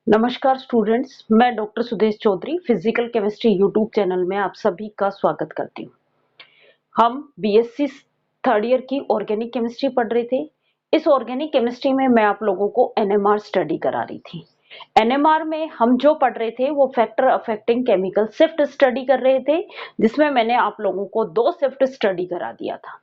नमस्कार स्टूडेंट्स, मैं doctor Sudesh Chaudhary physical chemistry YouTube channel में आप सभी का स्वागत करती हूँ। हम बीएससी थर्ड ईयर की ऑर्गेनिक केमिस्ट्री पढ़ रहे थे। इस ऑर्गेनिक केमिस्ट्री में मैं आप लोगों को एनएमआर स्टडी करा रही थी। एनएमआर में हम जो पढ़ रहे थे वो factor affecting chemical shift study कर रहे थे, जिसमें मैंने आप लोगों को दो शिफ्ट स्टडी करा दिया था।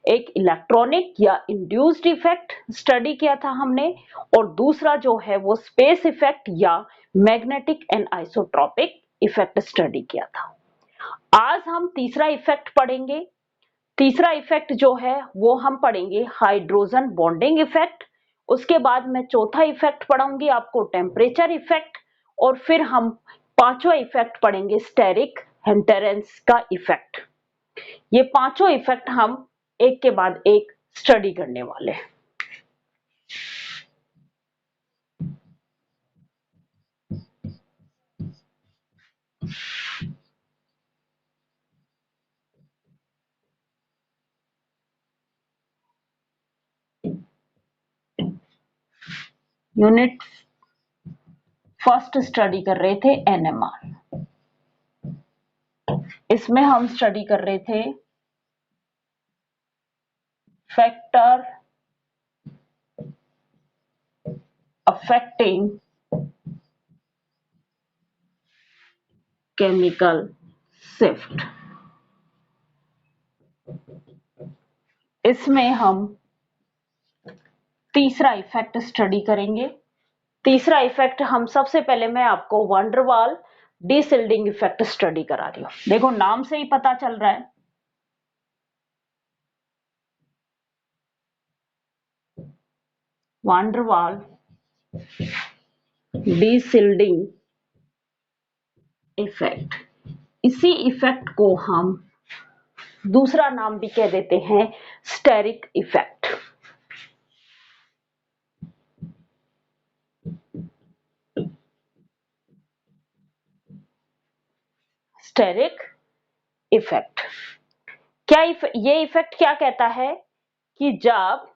एक इलेक्ट्रॉनिक या इंड्यूस्ड इफेक्ट स्टडी किया था हमने, और दूसरा जो है वो स्पेस इफेक्ट या magnetic and isotropic effect study किया था। आज हम तीसरा इफेक्ट पढ़ेंगे। तीसरा इफेक्ट जो है वो हम पढ़ेंगे हाइड्रोजन बॉन्डिंग इफेक्ट। उसके बाद मैं चौथा इफेक्ट पढ़ाऊंगी आपको टेम्परेचर इफेक्ट, और फिर हम पांचवा इफेक्ट पढ़ेंगे स्टेरिक हेंटेरेंस का इफेक्ट। ये पांचों इफेक्ट हम एक के बाद एक स्टडी करने वाले हैं। यूनिट फर्स्ट स्टडी कर रहे थे एनएमआर। इसमें हम स्टडी कर रहे थे फैक्टर अफेक्टिंग केमिकल शिफ्ट। इसमें हम तीसरा इफेक्ट स्टडी करेंगे। तीसरा इफेक्ट हम सबसे पहले मैं आपको वंडरवाल डीसिल्डिंग इफेक्ट स्टडी करा रही हूं। देखो नाम से ही पता चल रहा है, वंडरवाल डीसिल्डिंग इफेक्ट। इसी इफेक्ट को हम दूसरा नाम भी कह देते हैं स्टेरिक इफेक्ट। स्टेरिक इफेक्ट ये इफेक्ट क्या कहता है कि जब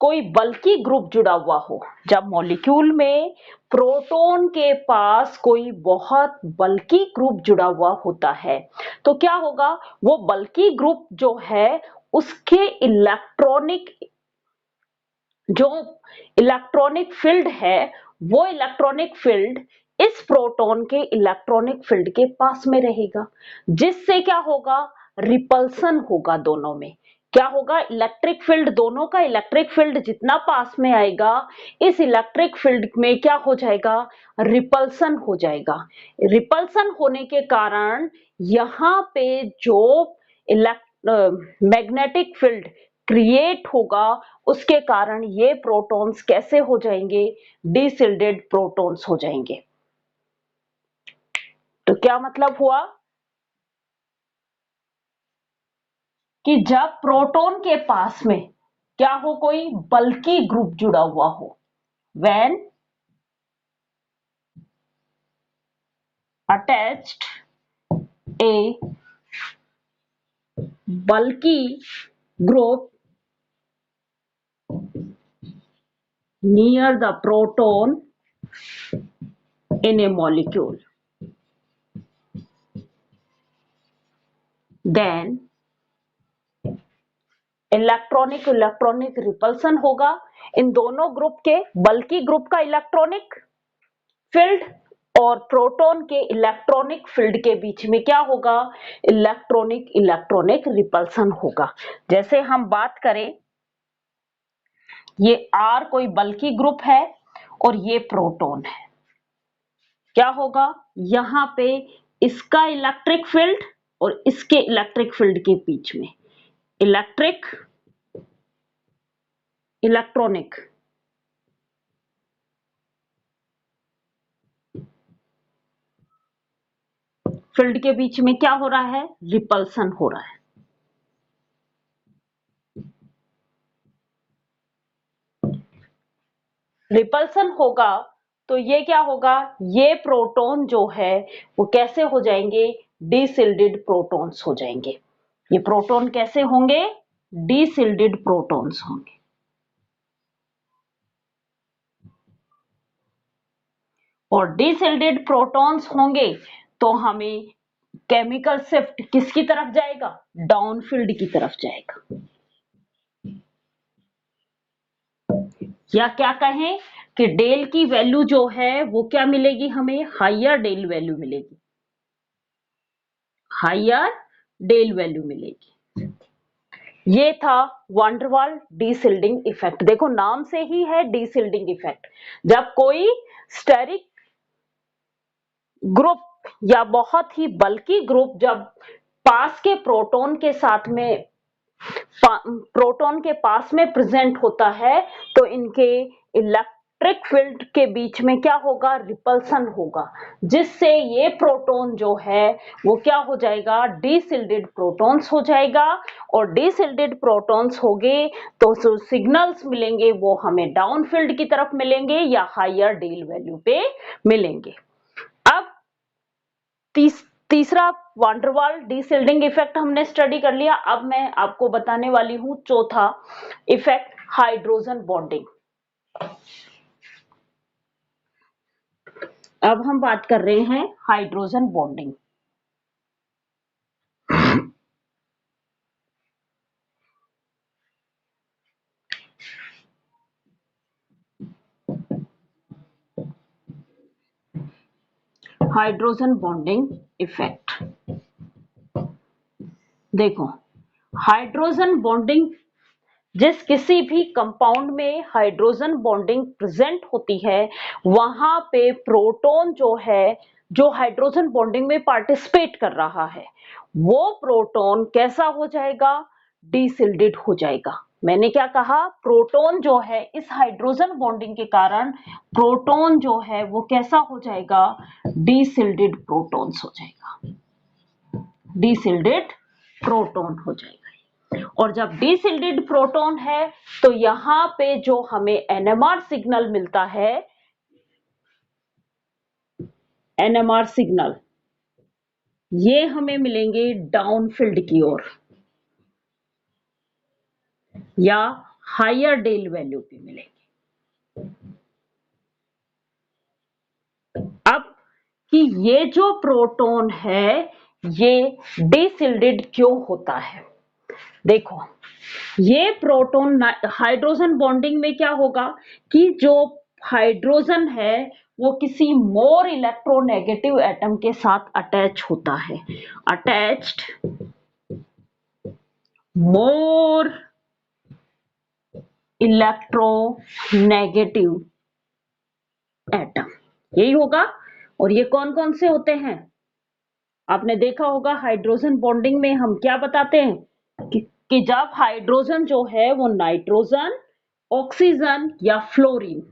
कोई बल्की ग्रुप जुड़ा हुआ हो, जब मॉलिक्यूल में प्रोटॉन के पास कोई बहुत बल्की ग्रुप जुड़ा हुआ होता है, तो क्या होगा, वो बल्की ग्रुप जो है उसके इलेक्ट्रॉनिक फील्ड है, वो इलेक्ट्रॉनिक फील्ड इस प्रोटॉन के इलेक्ट्रॉनिक फील्ड के पास में रहेगा, जिससे क्या होगा, रिपल्सन होगा दोनों में। क्या होगा, इलेक्ट्रिक फील्ड, दोनों का इलेक्ट्रिक फील्ड जितना पास में आएगा, इस इलेक्ट्रिक फील्ड में क्या हो जाएगा, रिपल्सन हो जाएगा। रिपल्सन होने के कारण यहां पे जो मैग्नेटिक फील्ड क्रिएट होगा, उसके कारण ये प्रोटॉन्स कैसे हो जाएंगे, डिसिल्डेड प्रोटॉन्स हो जाएंगे। तो क्या मतलब हुआ कि जब प्रोटॉन के पास में क्या हो, कोई बल्की ग्रुप जुड़ा हुआ हो, when attached A bulky group near the proton in a molecule, then electronic repulsion होगा। इन दोनों ग्रुप के, बल्की ग्रुप का इलेक्ट्रॉनिक फील्ड और प्रोटॉन के इलेक्ट्रॉनिक फील्ड के बीच में क्या होगा, इलेक्ट्रॉनिक रिपल्सन होगा। जैसे हम बात करें, ये R कोई बल्की ग्रुप है और ये प्रोटॉन है, क्या होगा, यहां पे इसका इलेक्ट्रिक फील्ड और इसके इलेक्ट्रिक फील्ड के बीच में इलेक्ट्रॉनिक फील्ड के बीच में क्या हो रहा है, रिपल्सन हो रहा है। रिपल्सन होगा तो ये क्या होगा, ये प्रोटॉन जो है वो कैसे हो जाएंगे, डिसिल्डेड प्रोटॉन्स हो जाएंगे। ये प्रोटॉन कैसे होंगे, डिसिल्डेड प्रोटॉन्स होंगे। और डिसिल्डेड प्रोटॉन्स होंगे तो हमें केमिकल शिफ्ट किसकी तरफ जाएगा, डाउनफील्ड की तरफ जाएगा। या क्या कहें कि डेल की वैल्यू जो है वो क्या मिलेगी, हमें हायर डेल वैल्यू मिलेगी, हायर डेल वैल्यू मिलेगी। ये था वांडरवाल डीसिल्डिंग इफेक्ट। देखो नाम से ही है डीसिल्डिंग इफेक्ट। जब कोई स्टेरिक ग्रुप या बहुत ही बल्की ग्रुप जब पास के प्रोटॉन के साथ में प्रोटॉन के पास में प्रेजेंट होता है तो इनके इलेक्ट्रिक फील्ड के बीच में क्या होगा, रिपल्सन होगा, जिससे ये प्रोटॉन जो है वो क्या हो जाएगा, डीसिल्डेड प्रोटॉन्स हो जाएगा। और डीसिल्डेड प्रोटॉन्स हो गए तो जो सिग्नल्स मिलेंगे वो हमें डाउनफील्ड की तरफ मिलेंगे या हायर डेल वैल्यू पे मिलेंगे। अब तीसरा वांडरवाल डीसिल्डिंग इफेक्ट हमने स्टडी कर लिया। अब मैं आपको बताने वाली हूं चौथा इफेक्ट, हाइड्रोजन बॉन्डिंग। अब हम बात कर रहे हैं hydrogen bonding. Hydrogen bonding effect देखो, हाइड्रोजन बॉन्डिंग जिस किसी भी कंपाउंड में हाइड्रोजन बॉन्डिंग प्रेजेंट होती है वहां पे प्रोटॉन जो है, जो हाइड्रोजन बॉन्डिंग में पार्टिसिपेट कर रहा है, वो प्रोटॉन कैसा हो जाएगा, डिसिल्डेड हो जाएगा। मैंने क्या कहा, प्रोटॉन जो है इस हाइड्रोजन बॉन्डिंग के कारण प्रोटॉन जो है वो कैसा हो जाएगा, डिसिल्डेड प्रोटॉन्स हो जाएगा, डिसिल्डेड प्रोटॉन हो जाएगा। और जब डिसिल्डेड प्रोटॉन है तो यहां पे जो हमें एनएमआर सिग्नल मिलता है, एनएमआर सिग्नल ये हमें मिलेंगे डाउनफील्ड की ओर या हायर डेल वैल्यू पे मिलेंगे। अब कि ये जो प्रोटॉन है ये डिसिल्डेड क्यों होता है, देखो ये प्रोटॉन हाइड्रोजन बॉन्डिंग में क्या होगा कि जो हाइड्रोजन है वो किसी मोर इलेक्ट्रोनेगेटिव एटम के साथ अटैच होता है, अटैच्ड मोर इलेक्ट्रोनेगेटिव एटम, यही होगा। और ये कौन कौन से होते हैं, आपने देखा होगा हाइड्रोजन बॉन्डिंग में हम क्या बताते हैं कि जब हाइड्रोजन जो है वो नाइट्रोजन, ऑक्सीजन या फ्लोरीन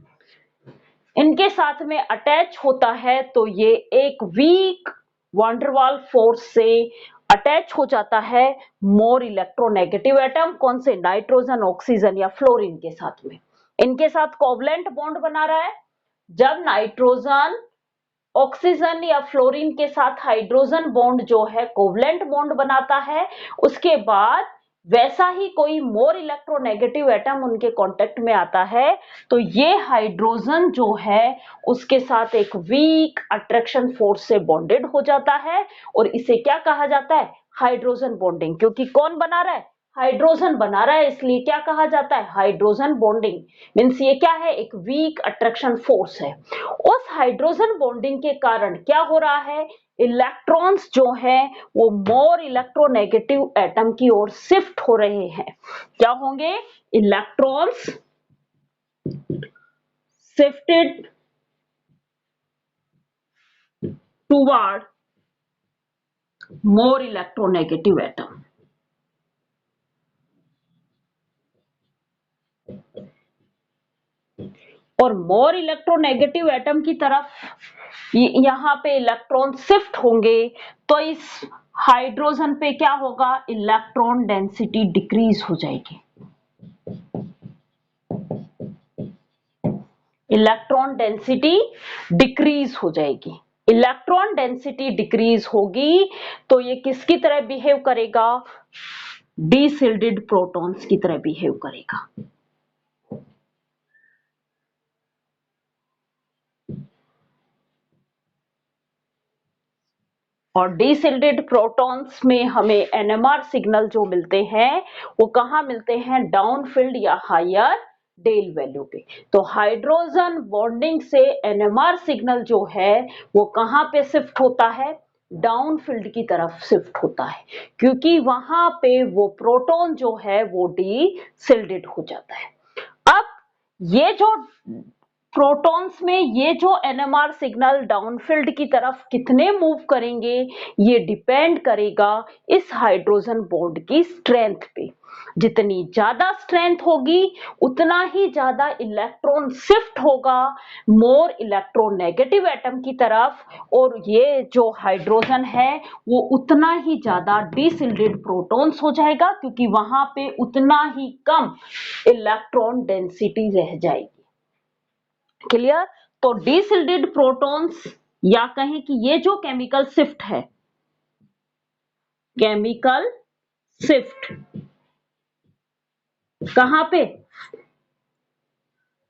इनके साथ में अटैच होता है तो ये एक वीक वांडरवाल फोर्स से अटैच हो जाता है मोर इलेक्ट्रोनेगेटिव एटम, कौन से, नाइट्रोजन, ऑक्सीजन या फ्लोरीन के साथ में। इनके साथ कोवलेंट बॉन्ड बना रहा है। जब नाइट्रोजन, ऑक्सीजन या फ्लोरीन के साथ हाइड्रोजन बॉन्ड जो है कोवलेंट बॉन्ड बनाता है, उसके बाद वैसा ही कोई मोर इलेक्ट्रोनेगेटिव एटम उनके कांटेक्ट में आता है तो ये हाइड्रोजन जो है उसके साथ एक वीक अट्रैक्शन फोर्स से बॉन्डेड हो जाता है और इसे क्या कहा जाता है, हाइड्रोजन बॉन्डिंग। क्योंकि कौन बना रहा है, हाइड्रोजन बना रहा है, इसलिए क्या कहा जाता है, हाइड्रोजन बॉन्डिंग। मीन्स ये क्या है, एक वीक अट्रैक्शन फोर्स है। उस हाइड्रोजन बॉन्डिंग के कारण क्या हो रहा है, इलेक्ट्रॉन्स जो है वो मोर इलेक्ट्रोनेगेटिव एटम की ओर शिफ्ट हो रहे हैं। क्या होंगे, electrons shifted toward more electronegative atom. और मोर इलेक्ट्रोनेगेटिव एटम की तरफ यहां पे इलेक्ट्रॉन शिफ्ट होंगे तो इस हाइड्रोजन पे क्या होगा, इलेक्ट्रॉन डेंसिटी डिक्रीज हो जाएगी, इलेक्ट्रॉन डेंसिटी डिक्रीज हो जाएगी। इलेक्ट्रॉन डेंसिटी डिक्रीज होगी तो ये किसकी तरह बिहेव करेगा, डिसिल्डेड प्रोटॉन्स की तरह बिहेव करेगा। और डीसिल्डेड प्रोटॉन्स में हमें एनएमआर सिग्नल जो मिलते हैं वो कहाँ मिलते हैं, डाउनफील्ड या हायर डेल वैल्यू पे। तो हाइड्रोजन बॉन्डिंग से एनएमआर सिग्नल जो है वो कहाँ पे शिफ्ट होता है, डाउनफील्ड की तरफ शिफ्ट होता है, क्योंकि वहां पे वो प्रोटॉन जो है वो डीसिल्डेड हो जाता है। अब ये जो प्रोटॉन्स में ये जो एनएमआर सिग्नल डाउनफील्ड की तरफ कितने मूव करेंगे, ये डिपेंड करेगा इस हाइड्रोजन बॉन्ड की स्ट्रेंथ पे। जितनी ज्यादा स्ट्रेंथ होगी उतना ही ज्यादा इलेक्ट्रॉन शिफ्ट होगा मोर इलेक्ट्रोनेगेटिव एटम की तरफ, और ये जो हाइड्रोजन है वो उतना ही ज्यादा डिसिल्डेड प्रोटॉन्स हो जाएगा, क्योंकि वहां पे उतना ही कम इलेक्ट्रॉन डेंसिटी रह जाएगी। क्लियर? तो डिसिल्डेड प्रोटॉन्स या कहें कि ये जो केमिकल शिफ्ट है, केमिकल शिफ्ट कहां पे,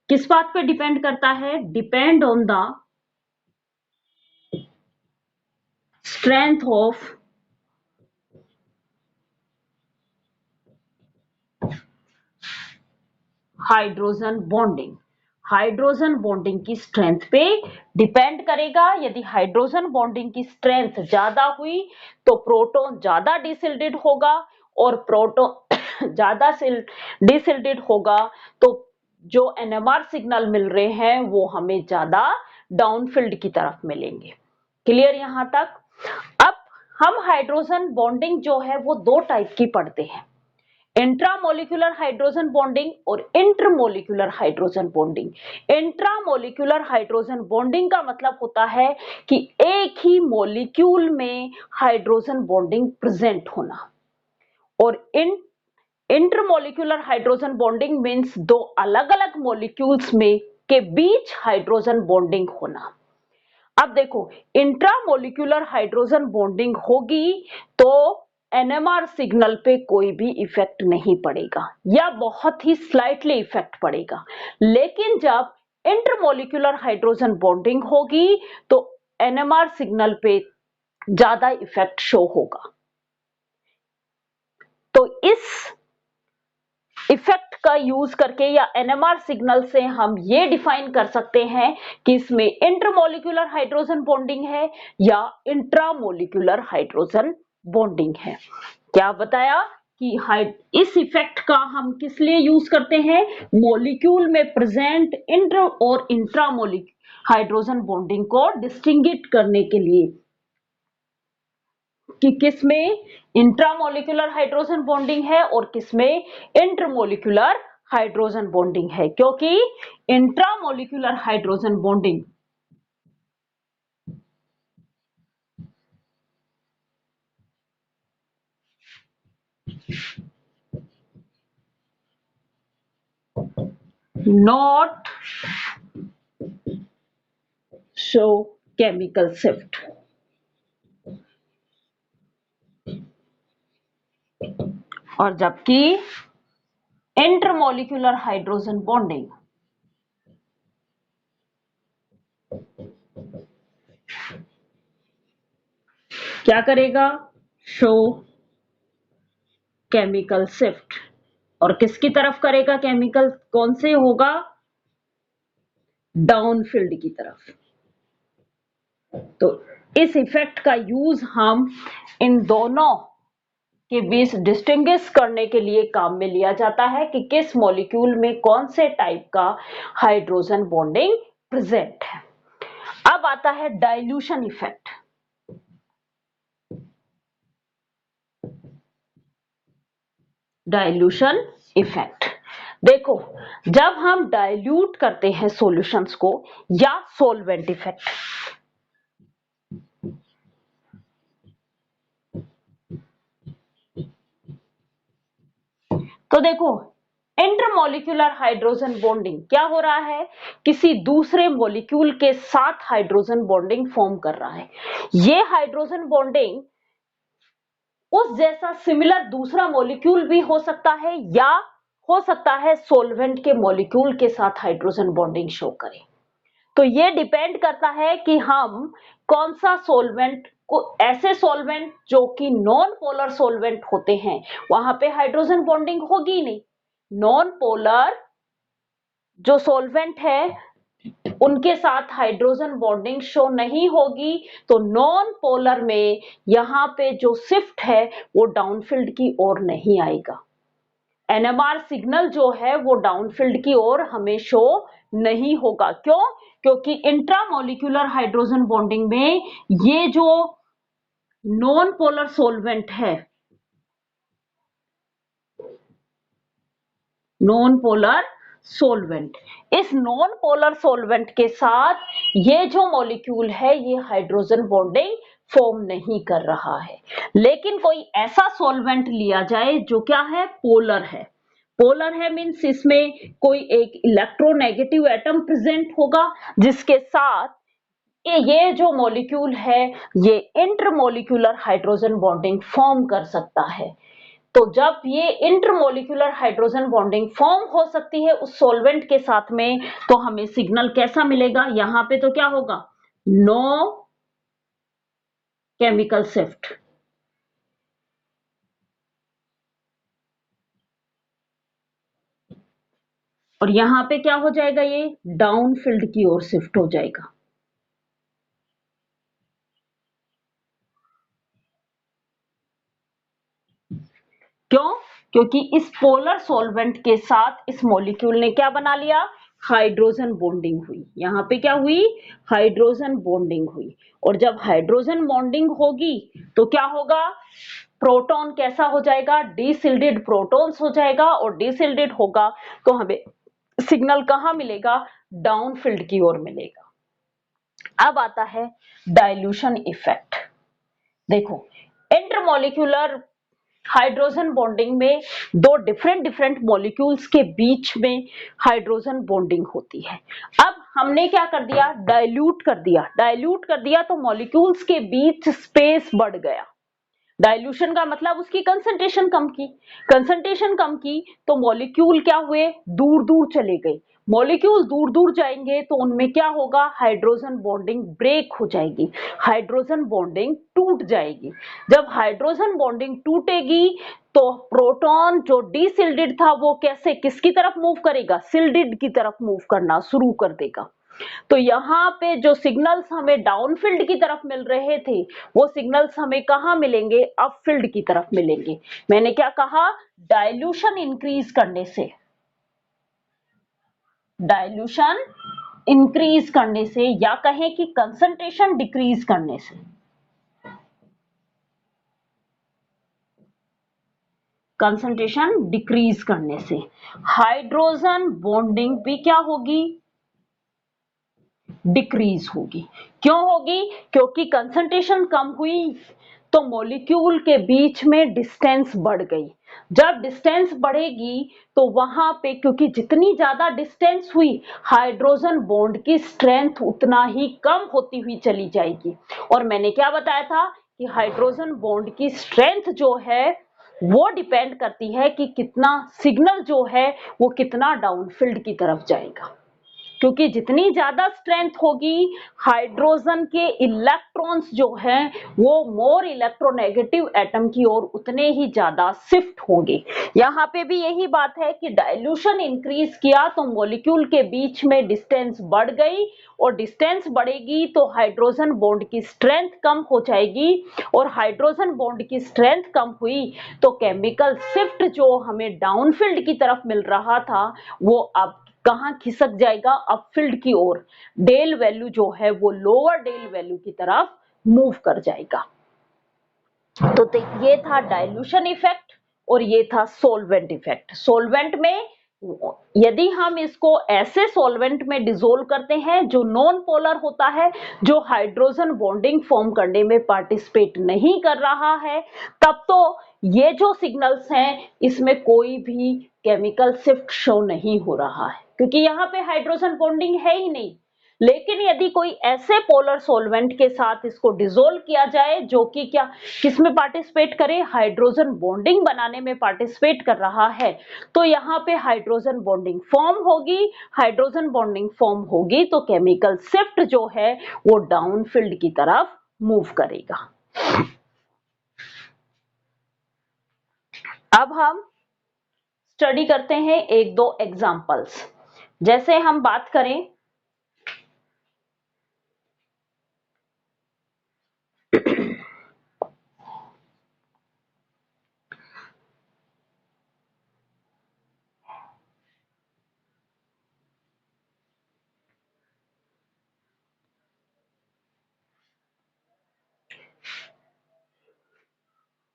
किस बात पे डिपेंड करता है, depend on the strength of hydrogen bonding. Hydrogen bonding की स्ट्रेंथ पे डिपेंड करेगा। यदि हाइड्रोजन बॉन्डिंग की स्ट्रेंथ ज्यादा हुई तो प्रोटॉन ज्यादा डिसिल्डेड होगा, और प्रोटॉन ज्यादा डिसिल्डेड होगा तो जो एनएमआर सिग्नल मिल रहे हैं वो हमें ज्यादा डाउनफील्ड की तरफ मिलेंगे। क्लियर यहां तक? अब हम हाइड्रोजन बॉन्डिंग जो है वो दो टाइप की पढ़ते हैं, इंट्रामोलिकुलर हाइड्रोजन बॉन्डिंग और intermolecular hydrogen bonding. Intramolecular hydrogen bonding का मतलब होता है कि एक ही मॉलिक्यूल में हाइड्रोजन बॉन्डिंग प्रेजेंट होना, और इंटरमोलिकुलर हाइड्रोजन बॉन्डिंग मीन्स दो अलग अलग मॉलिक्यूल्स में के बीच हाइड्रोजन बॉन्डिंग होना। अब देखो, इंट्रामोलिकुलर हाइड्रोजन बॉन्डिंग होगी तो एनएमआर सिग्नल पे कोई भी इफेक्ट नहीं पड़ेगा या बहुत ही स्लाइटली इफेक्ट पड़ेगा, लेकिन जब इंटरमोलिकुलर हाइड्रोजन बॉन्डिंग होगी तो एनएमआर सिग्नल पे ज्यादा इफेक्ट शो होगा। तो इस इफेक्ट का यूज करके या एनएमआर सिग्नल से हम ये डिफाइन कर सकते हैं कि इसमें इंटरमोलिकुलर हाइड्रोजन बॉन्डिंग है या इंट्रामोलिकुलर हाइड्रोजन बॉन्डिंग है। क्या बताया कि इस इफेक्ट का हम किस लिए यूज करते हैं, मॉलिक्यूल में प्रेजेंट इंटर और इंट्रामोलिकुलर हाइड्रोजन बॉन्डिंग को डिस्टिंग्विश करने के लिए कि किसमें इंट्रामोलिकुलर हाइड्रोजन बॉन्डिंग है और किसमें इंटरमोलिकुलर हाइड्रोजन बॉन्डिंग है, क्योंकि intramolecular hydrogen bonding not show chemical shift, और जबकि इंटरमोलिकुलर हाइड्रोजन बॉन्डिंग क्या करेगा, शो केमिकल शिफ्ट। और किसकी तरफ करेगा, केमिकल कौन से होगा, डाउनफील्ड की तरफ। तो इस इफेक्ट का यूज हम इन दोनों के बीच डिस्टिंग्विश करने के लिए काम में लिया जाता है कि किस मॉलिक्यूल में कौन से टाइप का हाइड्रोजन बॉन्डिंग प्रेजेंट है। अब आता है डाइल्यूशन इफेक्ट। डाइल्यूशन इफेक्ट देखो, जब हम डाइल्यूट करते हैं सॉल्यूशंस को या सॉल्वेंट इफेक्ट, तो देखो इंटरमोलिकुलर हाइड्रोजन बॉन्डिंग क्या हो रहा है, किसी दूसरे मॉलिक्यूल के साथ हाइड्रोजन बॉन्डिंग फॉर्म कर रहा है। ये हाइड्रोजन बॉन्डिंग उस जैसा सिमिलर दूसरा मॉलिक्यूल भी हो सकता है या हो सकता है सॉल्वेंट के मॉलिक्यूल के साथ हाइड्रोजन बॉन्डिंग शो करे। तो ये डिपेंड करता है कि हम कौन सा सॉल्वेंट ऐसे सॉल्वेंट जो कि नॉन पोलर सॉल्वेंट होते हैं वहां पे हाइड्रोजन बॉन्डिंग होगी नहीं। नॉन पोलर जो सॉल्वेंट है उनके साथ हाइड्रोजन बॉन्डिंग शो नहीं होगी, तो नॉन पोलर में यहां पे जो शिफ्ट है वो डाउनफील्ड की ओर नहीं आएगा। एनएमआर सिग्नल जो है वो डाउनफील्ड की ओर हमें शो नहीं होगा। क्यों? क्योंकि इंट्रामोलिक्यूलर हाइड्रोजन बॉन्डिंग में ये जो नॉन पोलर सॉल्वेंट है, नॉन पोलर सॉल्वेंट, इस नॉन पोलर सॉल्वेंट के साथ ये जो मॉलिक्यूल है ये हाइड्रोजन बॉन्डिंग फॉर्म नहीं कर रहा है। लेकिन कोई ऐसा सॉल्वेंट लिया जाए जो क्या है, पोलर है। पोलर है मीन्स इसमें कोई एक इलेक्ट्रोनेगेटिव एटम प्रेजेंट होगा जिसके साथ ये जो मॉलिक्यूल है ये इंटरमोलिक्यूलर हाइड्रोजन बॉन्डिंग फॉर्म कर सकता है। तो जब ये इंटरमोलिक्यूलर हाइड्रोजन बॉन्डिंग फॉर्म हो सकती है उस सॉल्वेंट के साथ में, तो हमें सिग्नल कैसा मिलेगा? यहां पे तो क्या होगा, नो केमिकल शिफ्ट। और यहां पे क्या हो जाएगा, ये डाउनफील्ड की ओर शिफ्ट हो जाएगा। क्यों? क्योंकि इस पोलर सॉल्वेंट के साथ इस मॉलिक्यूल ने क्या बना लिया, हाइड्रोजन बॉन्डिंग हुई। यहां पे क्या हुई, हाइड्रोजन बॉन्डिंग हुई। और जब हाइड्रोजन बॉन्डिंग होगी तो क्या होगा, प्रोटॉन कैसा हो जाएगा, डीसिल्डेड प्रोटॉन्स हो जाएगा। और डीसिल्डेड होगा तो हमें सिग्नल कहां मिलेगा, डाउनफील्ड की ओर मिलेगा। अब आता है डाइल्यूशन इफेक्ट। देखो, इंटरमोलिक्यूलर हाइड्रोजन बॉन्डिंग में दो डिफरेंट डिफरेंट मॉलिक्यूल्स के बीच में हाइड्रोजन बॉन्डिंग होती है। अब हमने क्या कर दिया, डाइल्यूट कर दिया। डाइल्यूट कर दिया तो मॉलिक्यूल्स के बीच स्पेस बढ़ गया। डाइल्यूशन का मतलब उसकी कंसंट्रेशन कम की। कंसंट्रेशन कम की तो मॉलिक्यूल क्या हुए, दूर दूर चले गए। मॉलिक्यूल दूर दूर जाएंगे तो उनमें क्या होगा, हाइड्रोजन बॉन्डिंग ब्रेक हो जाएगी, हाइड्रोजन बॉन्डिंग टूट जाएगी। जब हाइड्रोजन बॉन्डिंग टूटेगी तो प्रोटॉन जो डीसिल्डेड था वो कैसे, किसकी तरफ मूव करेगा, सिल्डेड की तरफ मूव करना शुरू कर देगा। तो यहाँ पे जो सिग्नल्स हमें डाउनफील्ड की तरफ मिल रहे थे वो सिग्नल्स हमें कहाँ मिलेंगे, अपफील्ड की तरफ मिलेंगे। मैंने क्या कहा, डाइल्यूशन इंक्रीज करने से, डाइल्यूशन इंक्रीज करने से या कहें कि कंसंट्रेशन डिक्रीज करने से, कंसंट्रेशन डिक्रीज करने से हाइड्रोजन बॉन्डिंग भी क्या होगी, डिक्रीज होगी। क्यों होगी, क्योंकि कंसंट्रेशन कम हुई तो मॉलिक्यूल के बीच में डिस्टेंस बढ़ गई। जब डिस्टेंस बढ़ेगी तो वहां पे, क्योंकि जितनी ज्यादा डिस्टेंस हुई हाइड्रोजन बॉन्ड की स्ट्रेंथ उतना ही कम होती हुई चली जाएगी। और मैंने क्या बताया था कि हाइड्रोजन बॉन्ड की स्ट्रेंथ जो है वो डिपेंड करती है कि कितना सिग्नल जो है वो कितना डाउनफील्ड की तरफ जाएगा। क्योंकि जितनी ज्यादा स्ट्रेंथ होगी हाइड्रोजन के इलेक्ट्रॉन्स जो हैं वो मोर इलेक्ट्रोनेगेटिव एटम की ओर उतने ही ज्यादा शिफ्ट होंगे। यहाँ पे भी यही बात है कि डाइल्यूशन इंक्रीज किया तो मॉलिक्यूल के बीच में डिस्टेंस बढ़ गई, और डिस्टेंस बढ़ेगी तो हाइड्रोजन बॉन्ड की स्ट्रेंथ कम हो जाएगी। और हाइड्रोजन बॉन्ड की स्ट्रेंथ कम हुई तो केमिकल शिफ्ट जो हमें डाउनफील्ड की तरफ मिल रहा था वो अब कहां खिसक जाएगा, अपफील्ड की ओर। डेल वैल्यू जो है वो लोअर डेल वैल्यू की तरफ मूव कर जाएगा। तो ये था डाइल्यूशन इफेक्ट और ये था सोलवेंट इफेक्ट। सोलवेंट में यदि हम इसको ऐसे सॉल्वेंट में डिसोल्व करते हैं जो नॉन पोलर होता है, जो हाइड्रोजन बॉन्डिंग फॉर्म करने में पार्टिसिपेट नहीं कर रहा है, तब तो ये जो सिग्नल्स हैं इसमें कोई भी केमिकल शिफ्ट शो नहीं हो रहा है क्योंकि यहाँ पे हाइड्रोजन बॉन्डिंग है ही नहीं। लेकिन यदि कोई ऐसे पोलर सॉल्वेंट के साथ इसको डिसोल्व किया जाए जो कि क्या किसमें पार्टिसिपेट करे, हाइड्रोजन बॉन्डिंग बनाने में पार्टिसिपेट कर रहा है, तो यहाँ पे हाइड्रोजन बॉन्डिंग फॉर्म होगी। हाइड्रोजन बॉन्डिंग फॉर्म होगी तो केमिकल शिफ्ट जो है वो डाउनफील्ड की तरफ मूव करेगा। अब हम स्टडी करते हैं एक दो एग्जांपल्स। जैसे हम बात करें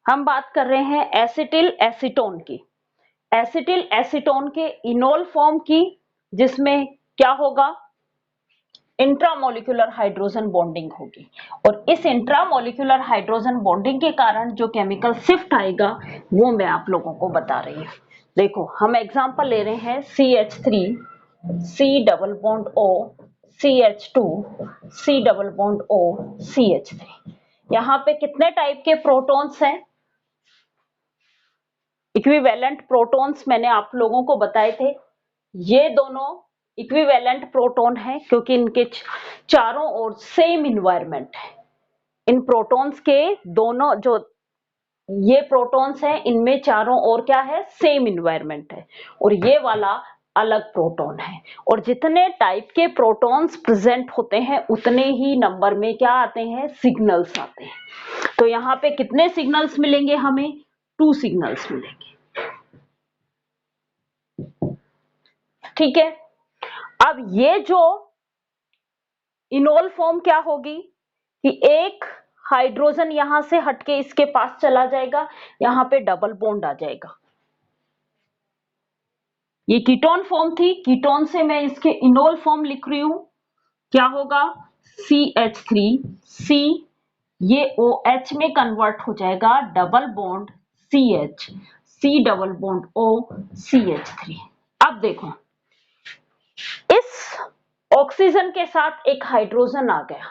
हम बात कर रहे हैं एसिटिल एसीटोन की, एसिटिल एसीटोन के इनोल फॉर्म की, जिसमें क्या होगा, इंट्रामोलिकुलर हाइड्रोजन बॉन्डिंग होगी। और इस इंट्रामोलिकुलर हाइड्रोजन बॉन्डिंग के कारण जो केमिकल शिफ्ट आएगा वो मैं आप लोगों को बता रही हूँ। देखो हम एग्जांपल ले रहे हैं CH3 C double bond O CH2 C double bond O CH3। यहाँ पे कितने टाइप के प्रोटॉन्स हैं? इक्विवेलेंट प्रोटॉन्स मैंने आप लोगों को बताए थे। ये दोनों इक्विवेलेंट प्रोटॉन है क्योंकि इनके चारों ओर सेम इन्वायरमेंट है। इन प्रोटॉन्स के दोनों जो ये प्रोटॉन्स हैं इनमें चारों ओर क्या है, सेम इन्वायरमेंट है। और ये वाला अलग प्रोटॉन है। और जितने टाइप के प्रोटॉन्स प्रेजेंट होते हैं उतने ही नंबर में क्या आते हैं, सिग्नल्स आते हैं। तो यहाँ पे कितने सिग्नल्स मिलेंगे हमें? 2 सिग्नल्स मिलेंगे। ठीक है। अब ये जो इनोल फॉर्म क्या होगी कि एक हाइड्रोजन यहां से हटके इसके पास चला जाएगा, यहां पे डबल बॉन्ड आ जाएगा। ये कीटोन फॉर्म थी, कीटोन से मैं इसके इनोल फॉर्म लिख रही हूं। क्या होगा, CH3C, ये OH में कन्वर्ट हो जाएगा, double bond CH, C double bond O CH3। अब देखो इस ऑक्सीजन के साथ एक हाइड्रोजन आ गया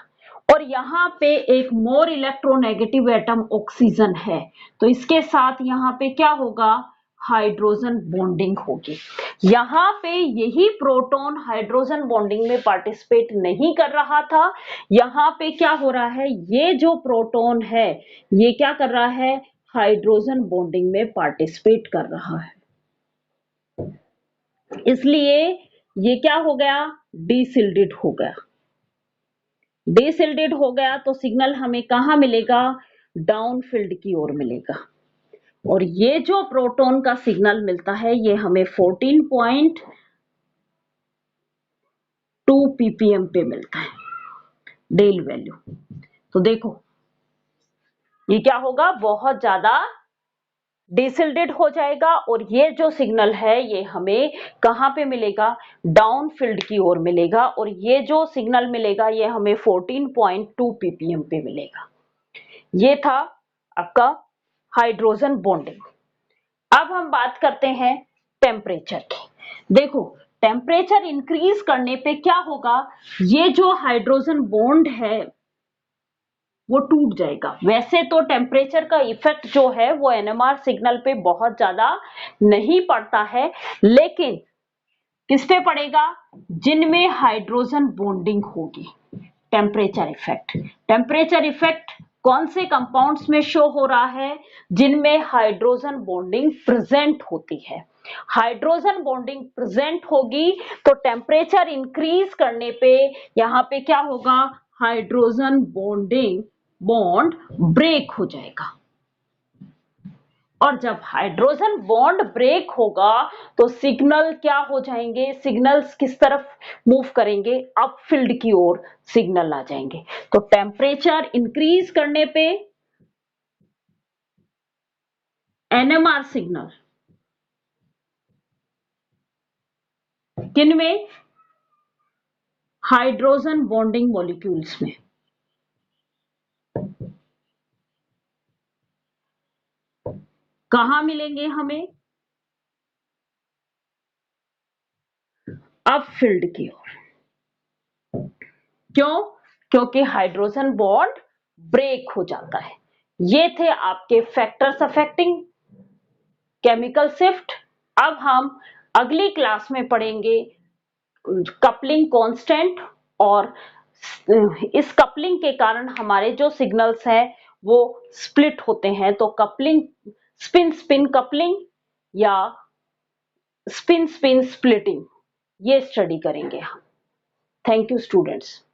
और यहाँ पे एक मोर इलेक्ट्रोनेगेटिव एटम ऑक्सीजन है, तो इसके साथ यहाँ पे क्या होगा, हाइड्रोजन बॉन्डिंग होगी। यहाँ पे यही प्रोटॉन हाइड्रोजन बॉन्डिंग में पार्टिसिपेट नहीं कर रहा था, यहाँ पे क्या हो रहा है, ये जो प्रोटॉन है ये क्या कर रहा है, हाइड्रोजन बॉन्डिंग में पार्टिसिपेट कर रहा है। इसलिए ये क्या हो गया, डिसिल्डेड हो गया। डिसिल्डेड हो गया तो सिग्नल हमें कहां मिलेगा, डाउनफील्ड की ओर मिलेगा। और ये जो प्रोटॉन का सिग्नल मिलता है ये हमें 14.2 ppm पे मिलता है डेल वैल्यू। तो देखो ये क्या होगा, बहुत ज्यादा डिसिल्डेड हो जाएगा और ये जो सिग्नल है ये हमें कहां पे मिलेगा, डाउनफील्ड की ओर मिलेगा। और ये जो सिग्नल मिलेगा ये हमें 14.2 ppm पे मिलेगा। ये था आपका हाइड्रोजन बॉन्डिंग। अब हम बात करते हैं टेम्परेचर की। देखो टेम्परेचर इंक्रीज करने पे क्या होगा, ये जो हाइड्रोजन बॉन्ड है वो टूट जाएगा। वैसे तो टेम्परेचर का इफेक्ट जो है वो NMR सिग्नल पे बहुत ज्यादा नहीं पड़ता है, लेकिन किस पे पड़ेगा, जिनमें हाइड्रोजन बॉन्डिंग होगी। टेम्परेचर इफेक्ट, टेम्परेचर इफेक्ट कौन से कंपाउंड्स में शो हो रहा है, जिनमें हाइड्रोजन बॉन्डिंग प्रेजेंट होती है। हाइड्रोजन बॉन्डिंग प्रेजेंट होगी तो टेम्परेचर इंक्रीज करने पे यहाँ पे क्या होगा, हाइड्रोजन बॉन्ड ब्रेक हो जाएगा। और जब हाइड्रोजन बॉन्ड ब्रेक होगा तो सिग्नल क्या हो जाएंगे, सिग्नल्स किस तरफ मूव करेंगे, अपफील्ड की ओर सिग्नल आ जाएंगे। तो टेम्परेचर इंक्रीज करने पे NMR सिग्नल किन में, हाइड्रोजन बॉन्डिंग मॉलिक्यूल्स में। कहां मिलेंगे हमें, अपफील्ड की ओर। क्यों, क्योंकि हाइड्रोजन बॉन्ड ब्रेक हो जाता है। ये थे आपके फैक्टर्स अफेक्टिंग केमिकल शिफ्ट। अब हम अगली क्लास में पढ़ेंगे कपलिंग कांस्टेंट, और इस कपलिंग के कारण हमारे जो सिग्नल्स हैं वो स्प्लिट होते हैं, तो कपलिंग, स्पिन स्पिन कपलिंग या स्पिन स्पिन स्प्लिटिंग, ये स्टडी करेंगे हम। Thank you students.